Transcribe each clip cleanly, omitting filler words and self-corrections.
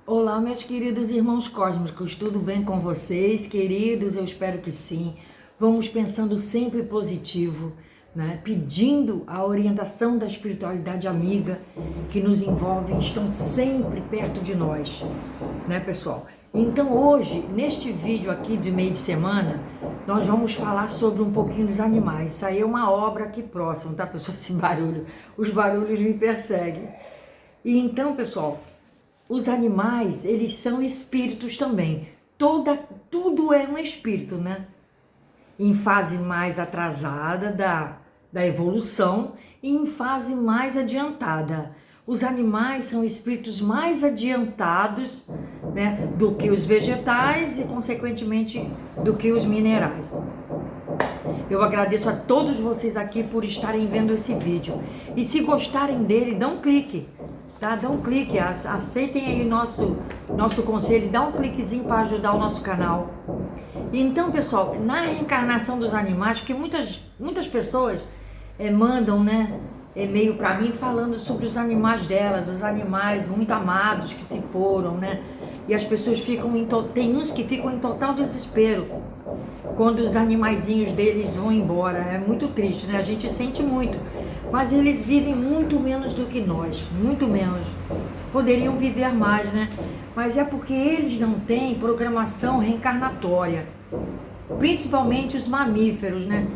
Olá, meus queridos irmãos cósmicos, tudo bem com vocês, queridos? Eu espero que sim. Vamos pensando sempre positivo, né? Pedindo a orientação da espiritualidade amiga que nos envolve e estão sempre perto de nós, né, pessoal? Então, hoje, neste vídeo aqui de meio de semana, nós vamos falar sobre um pouquinho dos animais. Isso aí é uma obra aqui próximo, tá, pessoal? Esse barulho, os barulhos me perseguem. E então, pessoal, os animais, eles são espíritos também. Tudo é um espírito, né? Em fase mais atrasada da evolução e em fase mais adiantada. Os animais são espíritos mais adiantados, né, do que os vegetais e, consequentemente, do que os minerais. Eu agradeço a todos vocês aqui por estarem vendo esse vídeo. E se gostarem dele, dá um clique. Tá? Dá um clique, aceitem aí nosso conselho, dá um cliquezinho para ajudar o nosso canal. Então, pessoal, na reencarnação dos animais, porque muitas pessoas mandam, né, e-mail para mim falando sobre os animais delas, os animais muito amados que se foram, né? E as pessoas tem uns que ficam em total desespero quando os animaizinhos deles vão embora. É muito triste, né? A gente sente muito. Mas eles vivem muito menos do que nós, muito menos. Poderiam viver mais, né? Mas é porque eles não têm programação reencarnatória. Principalmente os mamíferos, né?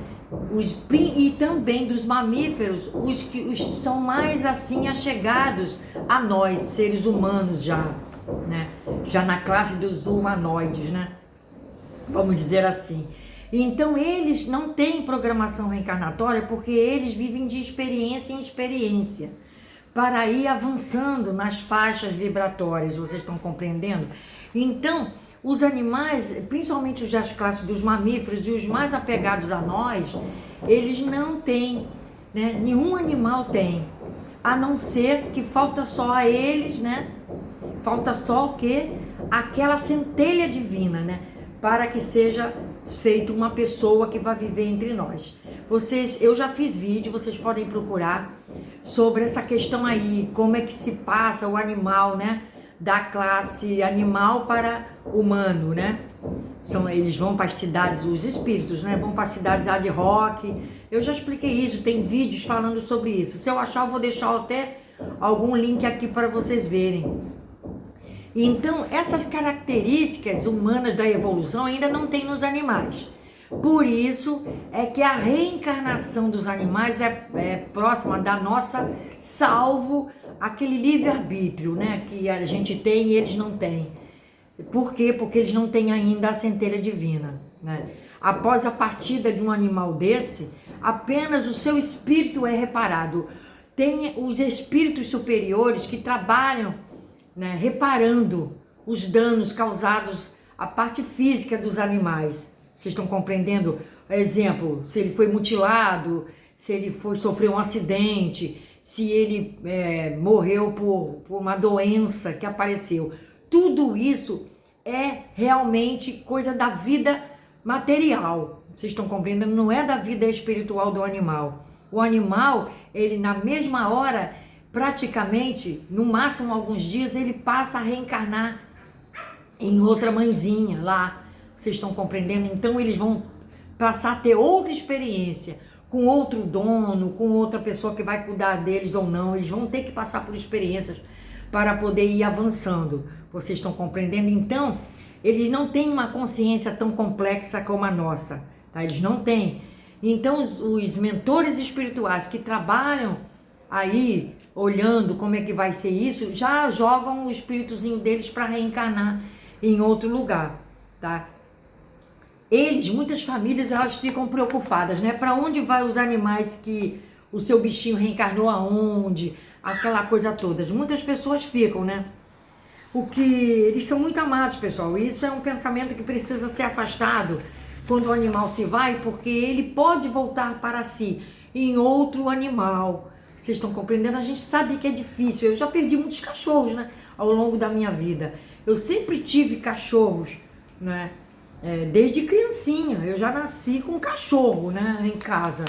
E também dos mamíferos, os são mais assim achegados a nós, seres humanos já, né? Já na classe dos humanoides, né? Vamos dizer assim. Então eles não têm programação reencarnatória porque eles vivem de experiência em experiência para ir avançando nas faixas vibratórias, vocês estão compreendendo? Então, os animais, principalmente os das classes dos mamíferos e os mais apegados a nós, eles não têm, né? Nenhum animal tem, a não ser que falta só a eles, né? Falta só o quê? Aquela centelha divina, né? Para que seja feito uma pessoa que vai viver entre nós. Eu já fiz vídeo, vocês podem procurar sobre essa questão aí, como é que se passa o animal, né? Da classe animal para humano, né? Eles vão para as cidades, os espíritos, né? Vão para as cidades ad hoc. Eu já expliquei isso, tem vídeos falando sobre isso. Se eu achar, eu vou deixar até algum link aqui para vocês verem. Então, essas características humanas da evolução ainda não tem nos animais. Por isso é que a reencarnação dos animais é próxima da nossa, salvo aquele livre-arbítrio, né, que a gente tem e eles não têm. Por quê? Porque eles não têm ainda a centelha divina, né? Após a partida de um animal desse, apenas o seu espírito é reparado. Tem os espíritos superiores que trabalham, né, reparando os danos causados à parte física dos animais. Vocês estão compreendendo? Exemplo, se ele foi mutilado, se ele sofreu um acidente, se ele morreu por uma doença que apareceu. Tudo isso é realmente coisa da vida material. Vocês estão compreendendo? Não é da vida espiritual do animal. O animal, ele na mesma hora, praticamente, no máximo alguns dias, ele passa a reencarnar em outra mãezinha lá. Vocês estão compreendendo? Então eles vão passar a ter outra experiência, com outro dono, com outra pessoa que vai cuidar deles ou não. Eles vão ter que passar por experiências para poder ir avançando. Vocês estão compreendendo? Então, eles não têm uma consciência tão complexa como a nossa, tá? Eles não têm. Então, os mentores espirituais que trabalham aí, olhando como é que vai ser isso, já jogam o espíritozinho deles para reencarnar em outro lugar, tá? Muitas famílias, elas ficam preocupadas, né? Para onde vai os animais que o seu bichinho reencarnou aonde? Aquela coisa toda. Muitas pessoas ficam, né? Eles são muito amados, pessoal. Isso é um pensamento que precisa ser afastado quando o animal se vai, porque ele pode voltar para si em outro animal. Vocês estão compreendendo? A gente sabe que é difícil. Eu já perdi muitos cachorros, né, ao longo da minha vida. Eu sempre tive cachorros, né? Desde criancinha. Eu já nasci com cachorro, né, em casa.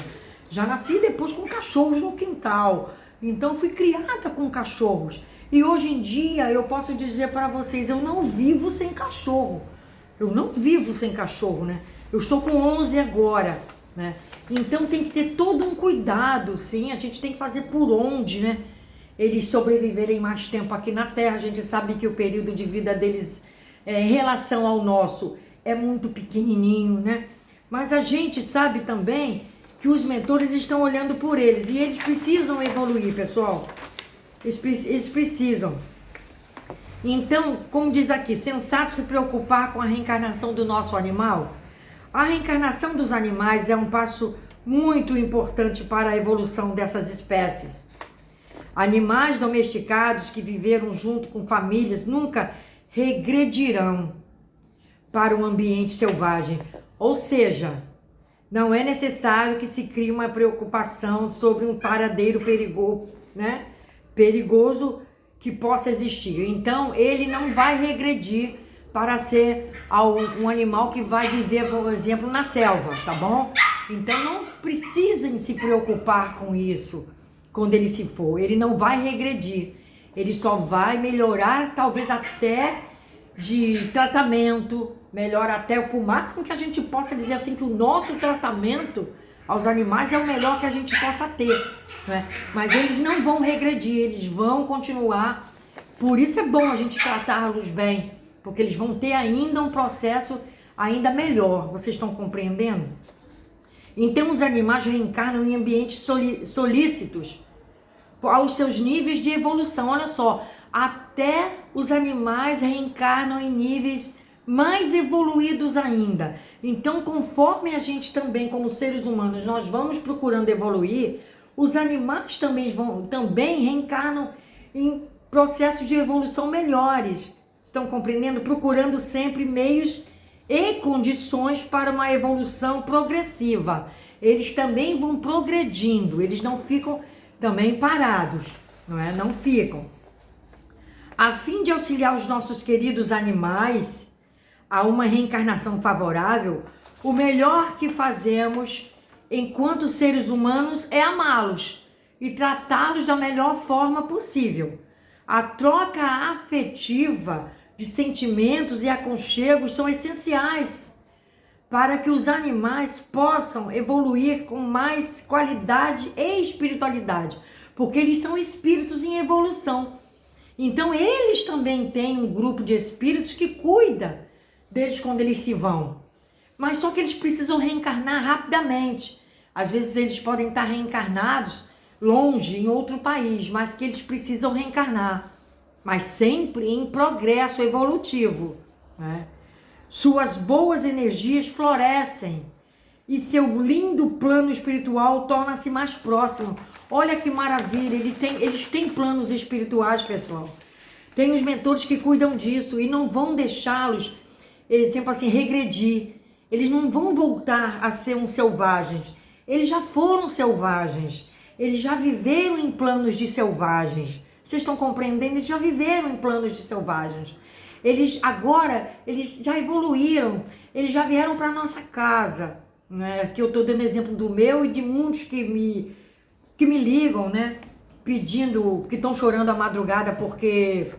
Já nasci depois com cachorros no quintal. Então fui criada com cachorros. E hoje em dia eu posso dizer para vocês, eu não vivo sem cachorro. Eu não vivo sem cachorro, né? Eu estou com 11 agora, né? Então tem que ter todo um cuidado, sim. A gente tem que fazer por onde, né? Eles sobreviverem mais tempo aqui na Terra. A gente sabe que o período de vida deles, em relação ao nosso, é muito pequenininho, né? Mas a gente sabe também que os mentores estão olhando por eles. E eles precisam evoluir, pessoal. Eles precisam. Então, como diz aqui, sensato se preocupar com a reencarnação do nosso animal? A reencarnação dos animais é um passo muito importante para a evolução dessas espécies. Animais domesticados que viveram junto com famílias nunca regredirão para o ambiente selvagem. Ou seja, não é necessário que se crie uma preocupação sobre um paradeiro perigoso, né? Perigoso que possa existir. Então, ele não vai regredir para ser um animal que vai viver, por exemplo, na selva, tá bom? Então, não precisem se preocupar com isso quando ele se for. Ele não vai regredir. Ele só vai melhorar, talvez até de tratamento, melhor até o máximo que a gente possa dizer assim, que o nosso tratamento aos animais é o melhor que a gente possa ter, né? Mas eles não vão regredir, eles vão continuar. Por isso é bom a gente tratá-los bem, porque eles vão ter ainda um processo ainda melhor. Vocês estão compreendendo? Então os animais reencarnam em ambientes solícitos aos seus níveis de evolução. Olha só, até os animais reencarnam em níveis mais evoluídos ainda. Então, conforme a gente também, como seres humanos, nós vamos procurando evoluir, os animais também reencarnam em processos de evolução melhores. Estão compreendendo? Procurando sempre meios e condições para uma evolução progressiva. Eles também vão progredindo, eles não ficam também parados, não é? Não ficam. A fim de auxiliar os nossos queridos animais a uma reencarnação favorável, o melhor que fazemos enquanto seres humanos é amá-los e tratá-los da melhor forma possível. A troca afetiva de sentimentos e aconchegos são essenciais para que os animais possam evoluir com mais qualidade e espiritualidade, porque eles são espíritos em evolução. Então eles também têm um grupo de espíritos que cuida deles quando eles se vão. Mas só que eles precisam reencarnar rapidamente. Às vezes eles podem estar reencarnados longe, em outro país, mas que eles precisam reencarnar. Mas sempre em progresso evolutivo, né? Suas boas energias florescem e seu lindo plano espiritual torna-se mais próximo. Olha que maravilha, eles têm planos espirituais, pessoal. Tem os mentores que cuidam disso e não vão deixá-los, exemplo assim, regredir. Eles não vão voltar a ser uns selvagens. Eles já foram selvagens. Eles já viveram em planos de selvagens. Vocês estão compreendendo? Eles já viveram em planos de selvagens. Eles já evoluíram. Eles já vieram para nossa casa, né? Aqui eu estou dando exemplo do meu e de muitos que me ligam, né? Pedindo, que estão chorando à madrugada porque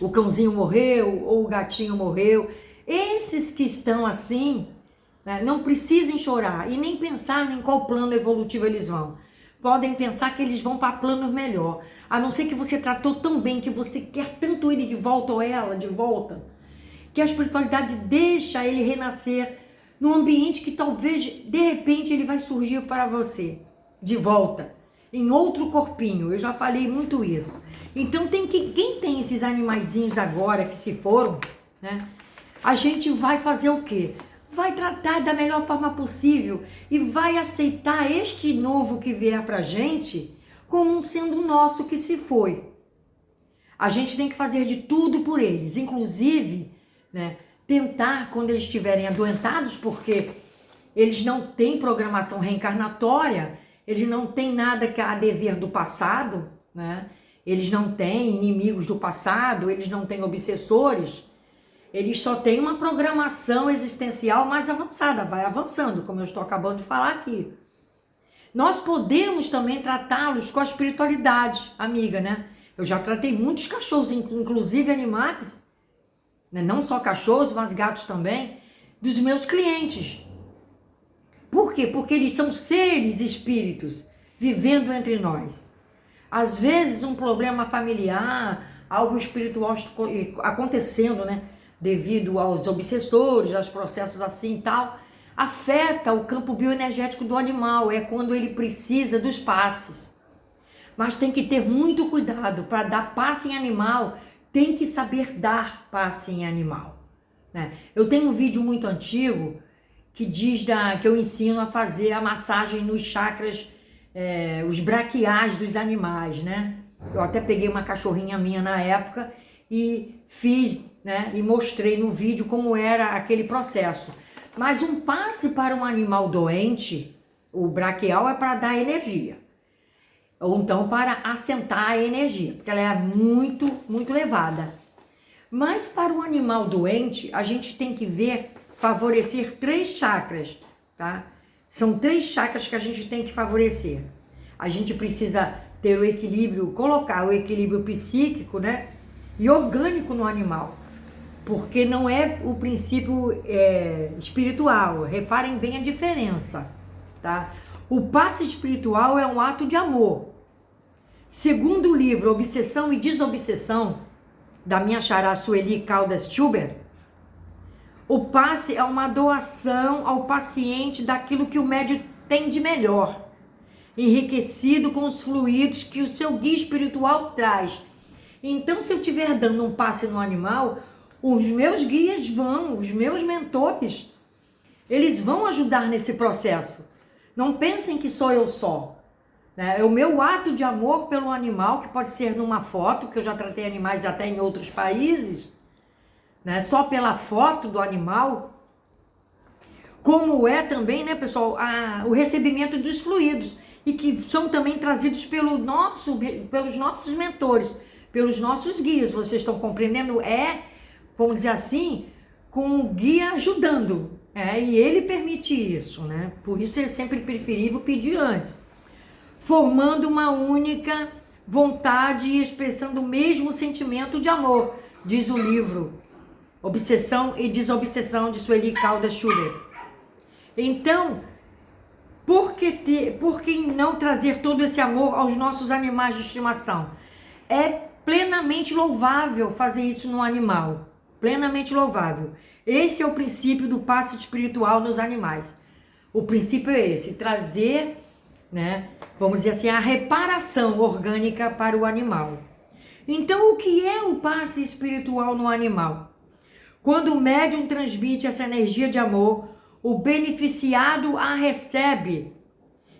o cãozinho morreu ou o gatinho morreu. Esses que estão assim, né, não precisem chorar e nem pensar em qual plano evolutivo eles vão. Podem pensar que eles vão para planos melhor. A não ser que você tratou tão bem, que você quer tanto ele de volta ou ela de volta, que a espiritualidade deixa ele renascer num ambiente que talvez, de repente, ele vai surgir para você de volta, em outro corpinho. Eu já falei muito isso. Então, quem tem esses animaizinhos agora que se foram, né? A gente vai fazer o quê? Vai tratar da melhor forma possível e vai aceitar este novo que vier pra gente como sendo nosso que se foi. A gente tem que fazer de tudo por eles, inclusive, né, tentar quando eles estiverem adoentados, porque eles não têm programação reencarnatória, eles não têm nada que a dever do passado, né? Eles não têm inimigos do passado, eles não têm obsessores. Eles só têm uma programação existencial mais avançada, vai avançando, como eu estou acabando de falar aqui. Nós podemos também tratá-los com a espiritualidade, amiga, né? Eu já tratei muitos cachorros, inclusive animais, né? Não só cachorros, mas gatos também, dos meus clientes. Por quê? Porque eles são seres espíritos vivendo entre nós. Às vezes um problema familiar, algo espiritual acontecendo, né? Devido aos obsessores, aos processos assim e tal, afeta o campo bioenergético do animal, é quando ele precisa dos passes. Mas tem que ter muito cuidado para dar passe em animal, tem que saber dar passe em animal, né? Eu tenho um vídeo muito antigo que diz que eu ensino a fazer a massagem nos chakras, os braquiais dos animais, né? Eu até peguei uma cachorrinha minha na época e fiz, né? E mostrei no vídeo como era aquele processo. Mas um passe para um animal doente, o braquial é para dar energia. Ou então para assentar a energia, porque ela é muito, muito elevada. Mas para um animal doente, a gente tem que favorecer 3 chakras, tá? São 3 chakras que a gente tem que favorecer. A gente precisa ter o equilíbrio, colocar o equilíbrio psíquico, né? E orgânico no animal. Porque não é o princípio espiritual. Reparem bem a diferença, tá? O passe espiritual é um ato de amor. Segundo o livro Obsessão e Desobsessão, da minha xará Sueli Caldas Schubert, o passe é uma doação ao paciente daquilo que o médium tem de melhor, enriquecido com os fluidos que o seu guia espiritual traz. Então, se eu estiver dando um passe no animal, os meus guias os meus mentores, eles vão ajudar nesse processo. Não pensem que sou eu só. É o meu ato de amor pelo animal, que pode ser numa foto, que eu já tratei animais até em outros países, né? Só pela foto do animal, como é também, né, pessoal, o recebimento dos fluidos, e que são também trazidos pelos nossos mentores, pelos nossos guias. Vocês estão compreendendo? Vamos dizer assim, com o guia ajudando, e ele permite isso, né? Por isso é sempre preferível pedir antes, formando uma única vontade e expressando o mesmo sentimento de amor, diz o livro Obsessão e Desobsessão, de Sueli Caldas Schubert. Então, por que não trazer todo esse amor aos nossos animais de estimação? É plenamente louvável fazer isso no animal, plenamente louvável. Esse é o princípio do passe espiritual nos animais. O princípio é esse, trazer, né, vamos dizer assim, a reparação orgânica para o animal. Então, o que é o passe espiritual no animal? Quando o médium transmite essa energia de amor, o beneficiado a recebe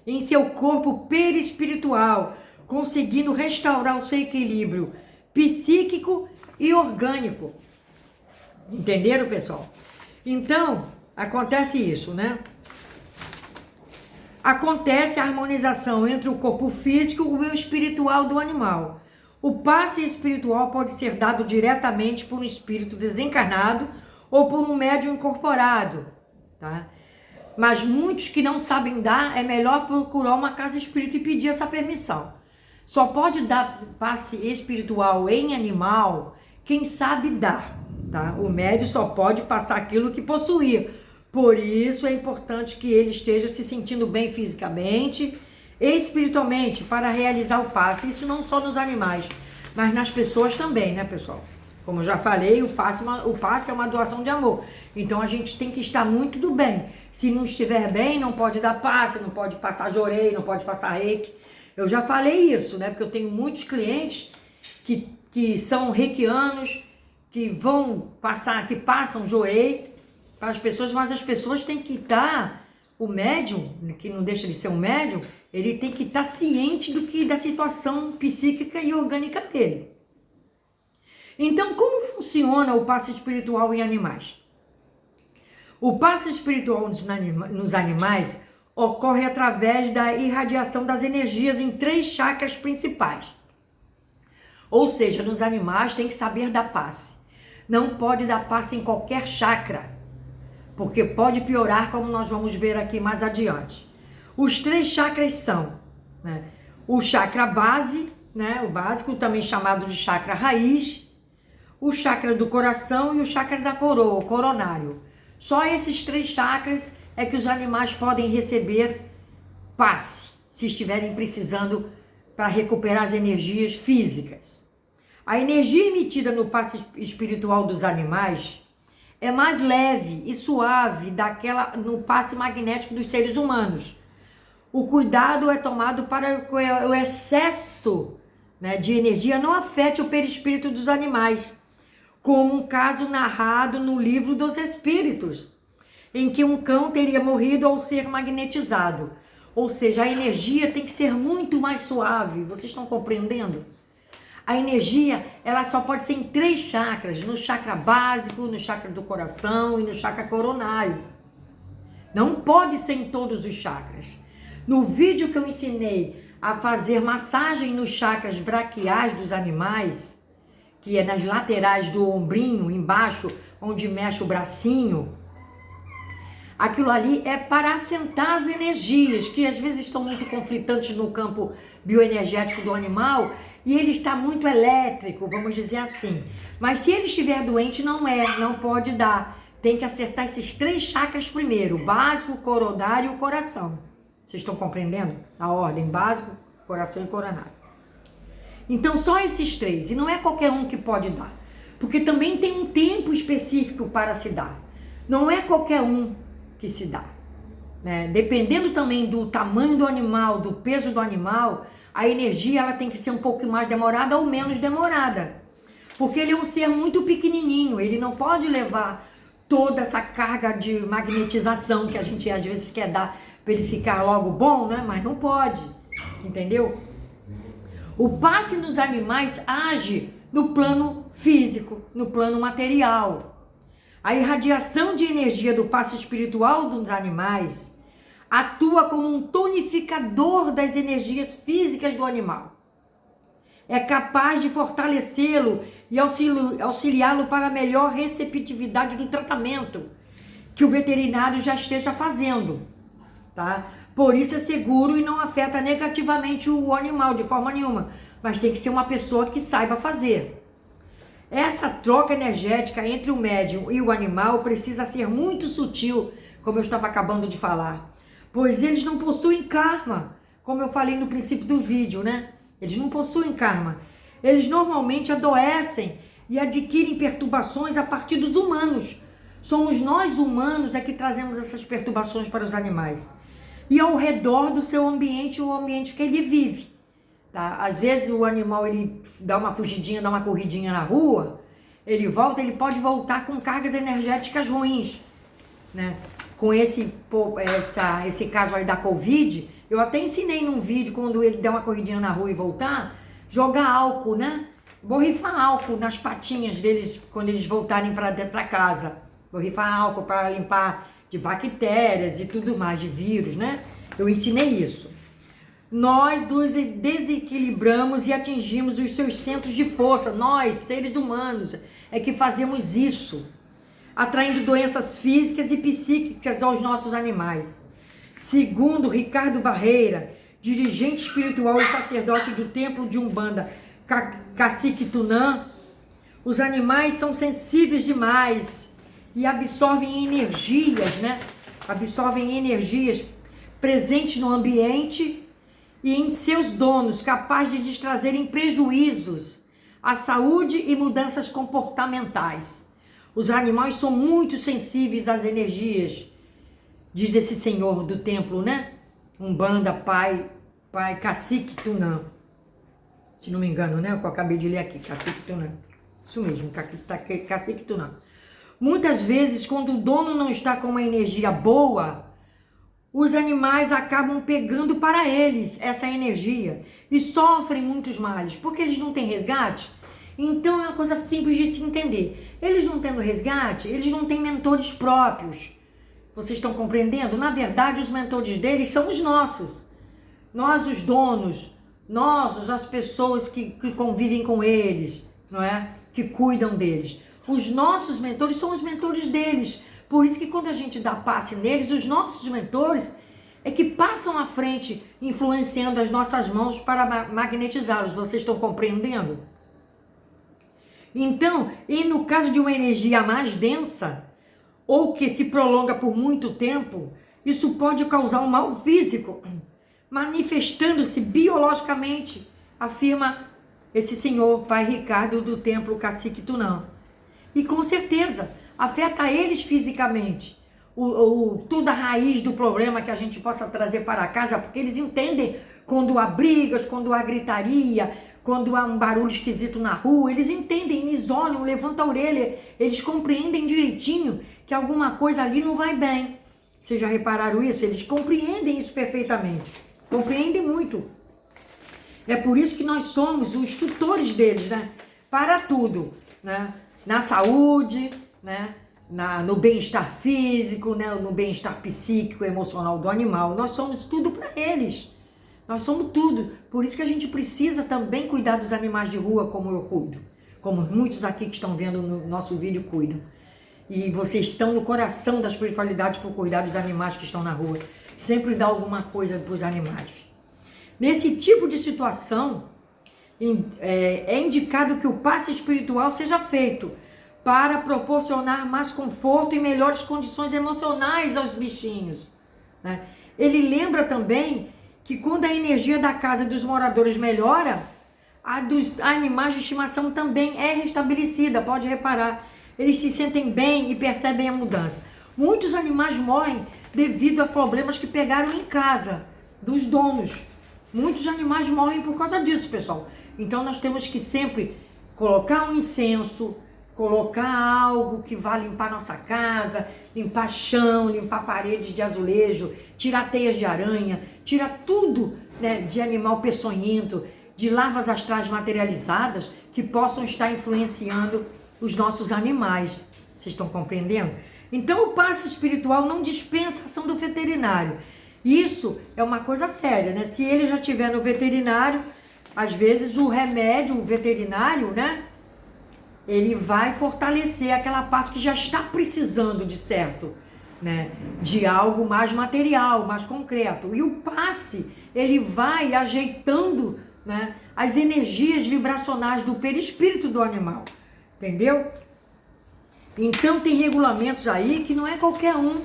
em seu corpo perispiritual, conseguindo restaurar o seu equilíbrio psíquico e orgânico. Entenderam, pessoal? Então, acontece isso, né? Acontece a harmonização entre o corpo físico e o espiritual do animal. O passe espiritual pode ser dado diretamente por um espírito desencarnado ou por um médium incorporado, tá? Mas muitos que não sabem dar, é melhor procurar uma casa espírita e pedir essa permissão. Só pode dar passe espiritual em animal quem sabe dar, tá? O médium só pode passar aquilo que possuir. Por isso é importante que ele esteja se sentindo bem fisicamente e espiritualmente para realizar o passe. Isso não só nos animais, mas nas pessoas também, né, pessoal? Como eu já falei, o passe é uma doação de amor. Então a gente tem que estar muito do bem. Se não estiver bem, não pode dar passe, não pode passar jorei, não pode passar reiki. Eu já falei isso, né? Porque eu tenho muitos clientes que são reikianos, que passam jorei para as pessoas, mas as pessoas têm que estar, o médium, que não deixa de ser um médium, ele tem que estar ciente da situação psíquica e orgânica dele. Então, como funciona o passe espiritual em animais? O passe espiritual nos animais ocorre através da irradiação das energias em 3 chakras principais. Ou seja, nos animais tem que saber dar passe. Não pode dar passe em qualquer chakra, porque pode piorar, como nós vamos ver aqui mais adiante. Os 3 chakras são, né, o chakra base, né? O básico, também chamado de chakra raiz, o chakra do coração e o chakra da coroa, o coronário. Só esses 3 chakras é que os animais podem receber passe, se estiverem precisando para recuperar as energias físicas. A energia emitida no passe espiritual dos animais é mais leve e suave daquela no passe magnético dos seres humanos. O cuidado é tomado para que o excesso, né, de energia não afete o perispírito dos animais, como um caso narrado no livro dos Espíritos, em que um cão teria morrido ao ser magnetizado. Ou seja, a energia tem que ser muito mais suave. Vocês estão compreendendo? A energia, ela só pode ser em 3 chakras, no chakra básico, no chakra do coração e no chakra coronário. Não pode ser em todos os chakras. No vídeo que eu ensinei a fazer massagem nos chakras braquiais dos animais, que é nas laterais do ombrinho, embaixo, onde mexe o bracinho, aquilo ali é para assentar as energias, que às vezes estão muito conflitantes no campo bioenergético do animal, e ele está muito elétrico, vamos dizer assim. Mas se ele estiver doente, não pode dar. Tem que acertar esses 3 chakras primeiro, o básico, o coronário e o coração. Vocês estão compreendendo? A ordem, básico, coração e coronário. Então só esses 3, e não é qualquer um que pode dar, porque também tem um tempo específico para se dar. Não é qualquer um que se dá, né? Dependendo também do tamanho do animal, do peso do animal, a energia ela tem que ser um pouco mais demorada ou menos demorada, porque ele é um ser muito pequenininho, ele não pode levar toda essa carga de magnetização que a gente às vezes quer dar para ele ficar logo bom, né? Mas não pode, entendeu? O passe nos animais age no plano físico, no plano material. A irradiação de energia do passe espiritual dos animais atua como um tonificador das energias físicas do animal. É capaz de fortalecê-lo e auxiliá-lo para a melhor receptividade do tratamento que o veterinário já esteja fazendo, tá? Por isso é seguro e não afeta negativamente o animal de forma nenhuma, mas tem que ser uma pessoa que saiba fazer. Essa troca energética entre o médium e o animal precisa ser muito sutil, como eu estava acabando de falar, pois eles não possuem karma, como eu falei no princípio do vídeo, né? Eles não possuem karma. Eles normalmente adoecem e adquirem perturbações a partir dos humanos. Somos nós humanos é que trazemos essas perturbações para os animais. E ao redor do seu ambiente, o ambiente que ele vive. Tá? Às vezes o animal ele dá uma fugidinha, dá uma corridinha na rua, ele volta, ele pode voltar com cargas energéticas ruins, né? Com esse caso aí da Covid, eu até ensinei num vídeo, quando ele der uma corridinha na rua e voltar, jogar álcool, né? Borrifar álcool nas patinhas deles quando eles voltarem para casa. Borrifar álcool para limpar de bactérias e tudo mais, de vírus, né? Eu ensinei isso. Nós os desequilibramos e atingimos os seus centros de força. Nós, seres humanos, é que fazemos isso, atraindo doenças físicas e psíquicas aos nossos animais. Segundo Ricardo Barreira, dirigente espiritual e sacerdote do templo de Umbanda, Cacique Tunã, os animais são sensíveis demais e absorvem energias, né? Absorvem energias presentes no ambiente e em seus donos, capazes de lhes trazerem prejuízos à saúde e mudanças comportamentais. Os animais são muito sensíveis às energias, diz esse senhor do templo, né? Umbanda, pai Cacique Tunã. Se não me engano, né? Eu acabei de ler aqui, Cacique Tunã. Isso mesmo, Cacique Tunã. Muitas vezes, quando o dono não está com uma energia boa, os animais acabam pegando para eles essa energia e sofrem muitos males, porque eles não têm resgate. Então é uma coisa simples de se entender. Eles não tendo resgate, eles não têm mentores próprios. Vocês estão compreendendo? Na verdade, os mentores deles são os nossos. Nós, os donos, nós, as pessoas que convivem com eles, não é? Que cuidam deles. Os nossos mentores são os mentores deles. Por isso que quando a gente dá passe neles, os nossos mentores é que passam à frente, influenciando as nossas mãos para magnetizá-los. Vocês estão compreendendo? Então, e no caso de uma energia mais densa, ou que se prolonga por muito tempo, isso pode causar um mal físico, manifestando-se biologicamente, afirma esse senhor pai Ricardo do templo Cacique Tunã. E com certeza, afeta eles fisicamente. Toda a raiz do problema que a gente possa trazer para casa, porque eles entendem quando há brigas, quando há gritaria, quando há um barulho esquisito na rua, eles entendem, eles olham, levantam a orelha, eles compreendem direitinho que alguma coisa ali não vai bem. Vocês já repararam isso? Eles compreendem isso perfeitamente, compreendem muito. É por isso que nós somos os tutores deles, né? Para tudo, né? Na saúde, né? No bem-estar físico, né? No bem-estar psíquico, emocional do animal. Nós somos tudo para eles. Nós somos tudo. Por isso que a gente precisa também cuidar dos animais de rua como eu cuido. Como muitos aqui que estão vendo no nosso vídeo cuidam. E vocês estão no coração da espiritualidade por cuidar dos animais que estão na rua. Sempre dá alguma coisa para os animais. Nesse tipo de situação, é indicado que o passe espiritual seja feito para proporcionar mais conforto e melhores condições emocionais aos bichinhos, né? Ele lembra também que quando a energia da casa dos moradores melhora, a dos animais de estimação também é restabelecida, pode reparar. Eles se sentem bem e percebem a mudança. Muitos animais morrem devido a problemas que pegaram em casa, dos donos. Muitos animais morrem por causa disso, pessoal. Então nós temos que sempre colocar um incenso, colocar algo que vá limpar nossa casa, limpar chão, limpar paredes de azulejo, tirar teias de aranha, tirar tudo, né, de animal peçonhento, de larvas astrais materializadas que possam estar influenciando os nossos animais. Vocês estão compreendendo? Então o passe espiritual não dispensa a ação do veterinário. Isso é uma coisa séria, né? Se ele já estiver no veterinário, às vezes o remédio, o veterinário, né? Ele vai fortalecer aquela parte que já está precisando de certo, né? De algo mais material, mais concreto. E o passe, ele vai ajeitando, né, as energias vibracionais do perispírito do animal. Entendeu? Então tem regulamentos aí que não é qualquer um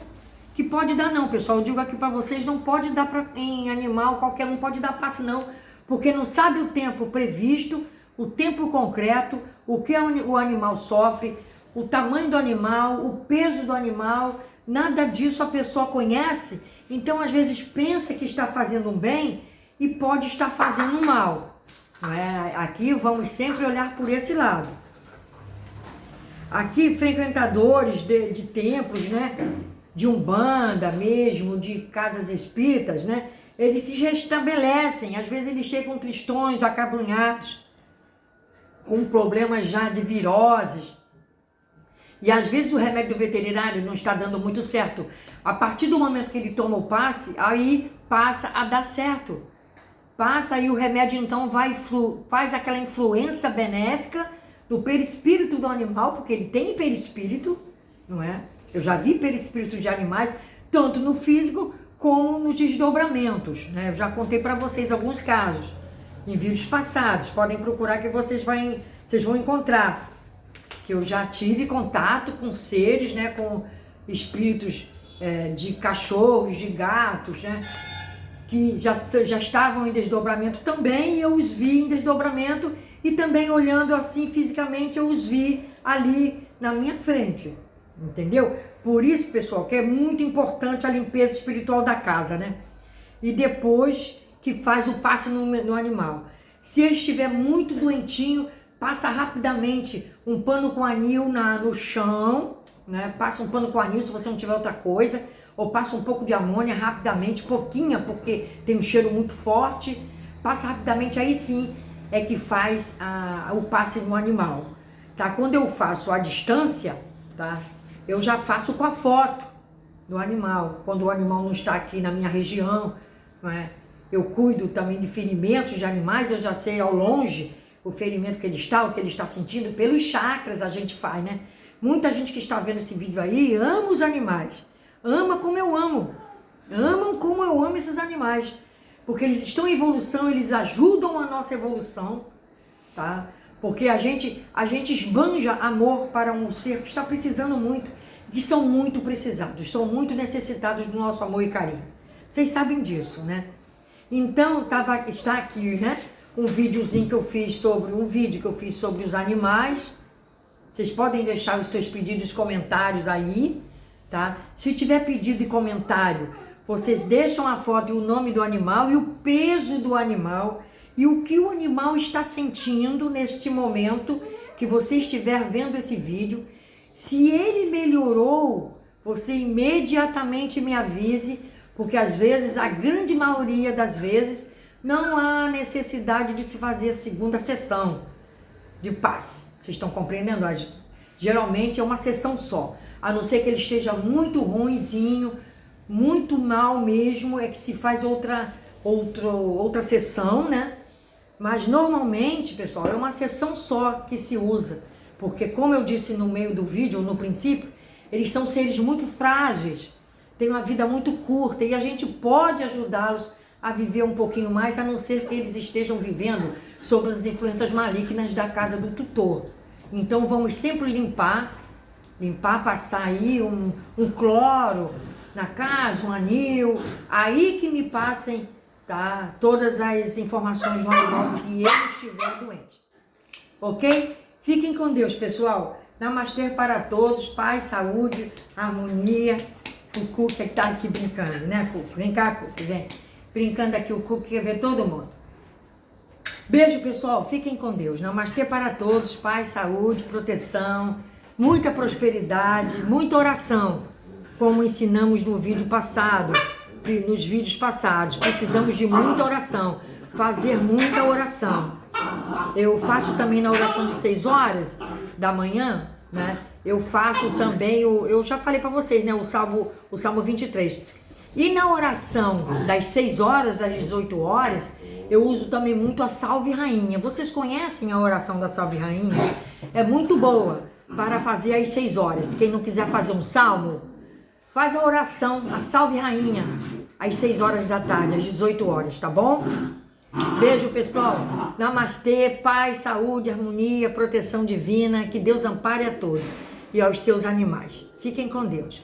que pode dar não, pessoal. Eu digo aqui para vocês, não pode dar em animal, qualquer um pode dar passe não, porque não sabe o tempo previsto, o tempo concreto, o que o animal sofre, o tamanho do animal, o peso do animal, nada disso a pessoa conhece, então às vezes pensa que está fazendo um bem e pode estar fazendo um mal. Não é? Aqui vamos sempre olhar por esse lado. Aqui frequentadores de templos, né? De umbanda mesmo, de casas espíritas, né? Eles se restabelecem, às vezes eles chegam tristões, acabrunhados, com problemas já de viroses. E às vezes o remédio do veterinário não está dando muito certo. A partir do momento que ele toma o passe, aí passa a dar certo. Passa aí o remédio então faz aquela influência benéfica do perispírito do animal, porque ele tem perispírito, não é? Eu já vi perispíritos de animais, tanto no físico como nos desdobramentos, né? Eu já contei para vocês alguns casos em vídeos passados, podem procurar que vocês vão encontrar. Que eu já tive contato com seres, né? Com espíritos de cachorros, de gatos, né? Que já estavam em desdobramento também, e eu os vi em desdobramento, e também olhando assim fisicamente eu os vi ali na minha frente, entendeu? Por isso, pessoal, que é muito importante a limpeza espiritual da casa, né? E depois que faz o passe no animal. Se ele estiver muito doentinho, passa rapidamente um pano com anil no chão, né? Passa um pano com anil se você não tiver outra coisa, ou passa um pouco de amônia rapidamente, pouquinha, porque tem um cheiro muito forte, passa rapidamente, aí sim é que faz o passe no animal, tá? Quando eu faço à distância, tá? Eu já faço com a foto do animal, quando o animal não está aqui na minha região, não é? Eu cuido também de ferimentos de animais, eu já sei ao longe o ferimento que ele está, o que ele está sentindo, pelos chakras a gente faz, né? Muita gente que está vendo esse vídeo aí ama os animais, ama como eu amo, Amam como eu amo esses animais. Porque eles estão em evolução, eles ajudam a nossa evolução, tá? Porque a gente esbanja amor para um ser que está precisando muito, que são muito precisados, são muito necessitados do nosso amor e carinho. Vocês sabem disso, né? Então, está aqui, né? Um vídeo que eu fiz sobre os animais. Vocês podem deixar os seus pedidos e comentários aí, tá? Se tiver pedido e comentário, vocês deixam a foto e o nome do animal e o peso do animal e o que o animal está sentindo neste momento que você estiver vendo esse vídeo. Se ele melhorou, você imediatamente me avise, porque às vezes, a grande maioria das vezes, não há necessidade de se fazer a segunda sessão de passe. Vocês estão compreendendo? Geralmente é uma sessão só, a não ser que ele esteja muito ruinzinho, muito mal mesmo, é que se faz outra sessão, né? Mas normalmente, pessoal, é uma sessão só que se usa, porque como eu disse no meio do vídeo, no princípio, eles são seres muito frágeis, têm uma vida muito curta e a gente pode ajudá-los a viver um pouquinho mais, a não ser que eles estejam vivendo sob as influências malignas da casa do tutor. Então vamos sempre limpar, passar aí um cloro na casa, um anil, aí que me passem, tá, todas as informações do animal que ele estiver doente. Ok? Fiquem com Deus, pessoal. Namastê para todos, paz, saúde, harmonia. O Cuca está aqui brincando, né, Cuca? Vem cá, Cuca, vem. Brincando aqui, o Cuca quer ver todo mundo. Beijo, pessoal. Fiquem com Deus. Namastê para todos, paz, saúde, proteção, muita prosperidade, muita oração. Como ensinamos no vídeo passado, nos vídeos passados, precisamos de muita oração, fazer muita oração. Eu faço também na oração de 6 horas da manhã, né? Eu faço também, eu já falei para vocês, né? O Salmo 23. E na oração das 6 horas às 18 horas, eu uso também muito a Salve Rainha. Vocês conhecem a oração da Salve Rainha? É muito boa para fazer às 6 horas. Quem não quiser fazer um salmo, faz a oração, a Salve Rainha, às 6 horas da tarde, às 18 horas, tá bom? Beijo, pessoal. Namastê, paz, saúde, harmonia, proteção divina. Que Deus ampare a todos e aos seus animais. Fiquem com Deus.